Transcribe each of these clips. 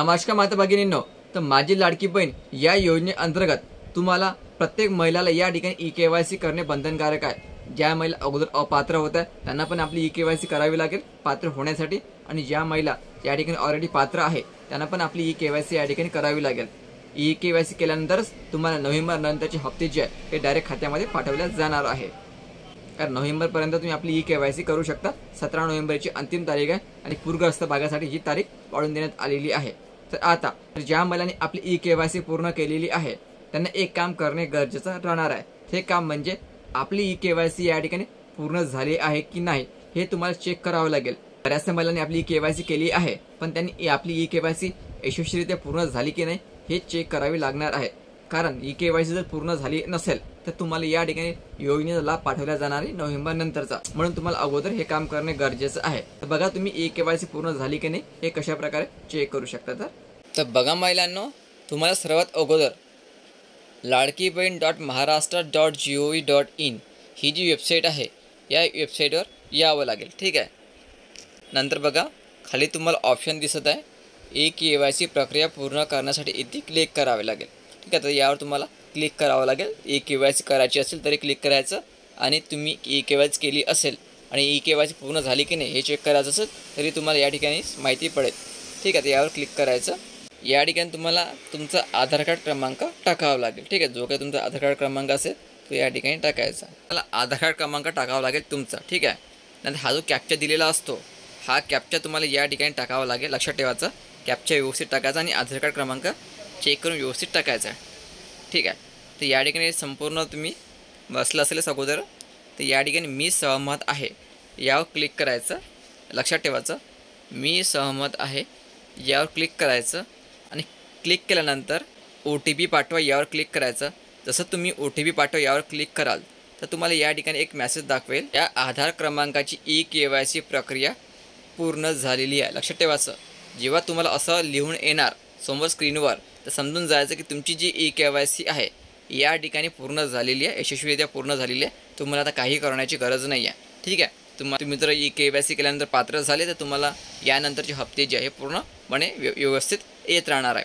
नमस्कार माता भगिनींनो, तर माझी लाडकी बहीण या योजनेअंतर्गत तुम्हाला प्रत्येक महिलाला या ठिकाणी ई-केवायसी करणे बंधनकारक आहे। ज्या महिला अगोदर अपात्र होत्या त्यांना पण आपली ई-केवायसी करावी लागेल पात्र होण्यासाठी, आणि ज्या महिला या ठिकाणी ऑलरेडी पात्र आहे त्यांना पण आपली ई-केवायसी या ठिकाणी करावी लागेल। ई-केवायसी केल्यानंतरच तुम्हाला नोव्हेंबर नंतरचे हप्ते जे आहे ते डायरेक्ट खात्यामध्ये पाठवले जाणार आहे। कारण नोव्हेंबर पर्यंत तुम्ही आपली ई-केवायसी करू शकता। 17 नोव्हेंबरची अंतिम तारीख आहे आणि पूरग्रस्त भागासाठी ही तारीख वाढवून देण्यात आलेली आहे। तर आता ज्या महिलांनी आपली ई-केवायसी पूर्ण केलेली आहे त्यांना एक काम करणे गरजेचं राहणार आहे। ते काम म्हणजे आपली ई-केवायसी या ठिकाणी पूर्ण झाली आहे की नाही हे तुम्हाला चेक करावं लागेल। बऱ्याचशा महिलांनी आपली ई-केवायसी केली आहे पण त्यांनी आपली ई-केवायसी यशस्वीरित्या पूर्ण झाली की नाही हे चेक करावे लागणार आहे। कारण ई-केवायसी जर पूर्ण झाली नसेल तर तुम्हाला या ठिकाणी योजनेचा लाभ पाठवला जाणार आहे नोव्हेंबर नंतरचा, म्हणून तुम्हाला अगोदर हे काम करणे गरजेचं आहे। तर बघा तुम्ही ई-केवायसी पूर्ण झाली की नाही हे कशा प्रकारे चेक करू शकता। तर बघा महिलांनो, तुम्हाला सर्वात अगोदर ladkibahn.maharashtra.gov.in ही जी वेबसाईट आहे या वेबसाईटवर यावं लागेल, ठीक आहे। नंतर बघा खाली तुम्हाला ऑप्शन दिसत आहे ई-केवायसी प्रक्रिया पूर्ण करण्यासाठी इथे क्लिक करावे लागेल, ठीक आहे। तर यावर तुम्हाला क्लिक करावं लागेल। ई-केवायसी करायची असेल तरी क्लिक करायचं, आणि तुम्ही ई-केवायसी केली असेल आणि ई-केवायसी पूर्ण झाली की नाही हे चेक करायचं असेल तरी तुम्हाला या ठिकाणी माहिती पडेल, ठीक आहे। तर यावर क्लिक करायचं। या ठिकाणी तुम्हाला तुमचा आधार कार्ड क्रमांक टाकावा लागेल, ठीक आहे। जो काही तुमचा आधार कार्ड क्रमांक असेल तो या ठिकाणी टाकायचा। मला आधार कार्ड क्रमांक टाकावा लागेल तुमचा, ठीक आहे। नंतर हा जो कॅप्चा दिलेला असतो हा कॅप्चा तुम्हाला या ठिकाणी टाकावा लागेल। लक्षात ठेवायचं, कॅप्चा व्यवस्थित टाकायचा आणि आधार कार्ड क्रमांक चेक करून व्यवस्थित टाकायचा, ठीक आहे। तर या ठिकाणी संपूर्ण तुम्ही बसलं असेलच अगोदर, तर या ठिकाणी मी सहमत आहे यावर क्लिक करायचं। लक्षात ठेवायचं, मी सहमत आहे यावर क्लिक करायचं, आणि क्लिक केल्यानंतर OTP पाठवा यावर क्लिक करायचं। जसं तुम्ही OTP पाठवा यावर क्लिक कराल तर तुम्हाला या ठिकाणी एक मेसेज दाखवेल या आधार क्रमांकाची ई-केवायसी प्रक्रिया पूर्ण झालेली आहे। लक्षात ठेवायचं, जेव्हा तुम्हाला असं लिहून येणार समोर स्क्रीनवर तर समजून जायचं की तुमची जी ई-केवायसी आहे या ठिकाणी पूर्ण झालेली आहे, यशस्वीरित्या पूर्ण झालेली आहे। तुम्हाला आता काही करण्याची गरज नाही आहे, ठीक आहे। तुम्ही जर ई-केवायसी केल्यानंतर पात्र झाले तर तुम्हाला यानंतरचे हप्ते जे आहे पूर्णपणे व्यवस्थित येत राहणार आहे।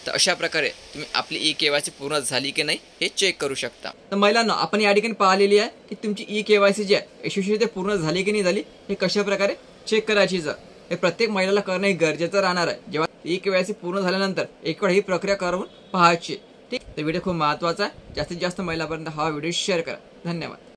तर अशा प्रकारे तुम्ही आपली ई-केवायसी पूर्ण झाली की नाही हे चेक करू शकता। तर महिलांना आपण या ठिकाणी पाहिलेली आहे की तुमची ई-केवायसी जी आहे यशस्वीरित्या पूर्ण झाली की नाही झाली हे कशा प्रकारे चेक करायची, जर हे प्रत्येक महिलाला करणे गरजेचं राहणार आहे। जेव्हा ई-केवायसी पूर्ण झाल्यानंतर एक वेळ ही प्रक्रिया करून पाहायची, ठीक। तर व्हिडिओ खूप महत्त्वाचा आहे। जास्तीत जास्त महिलांपर्यंत हा व्हिडिओ शेअर करा। धन्यवाद।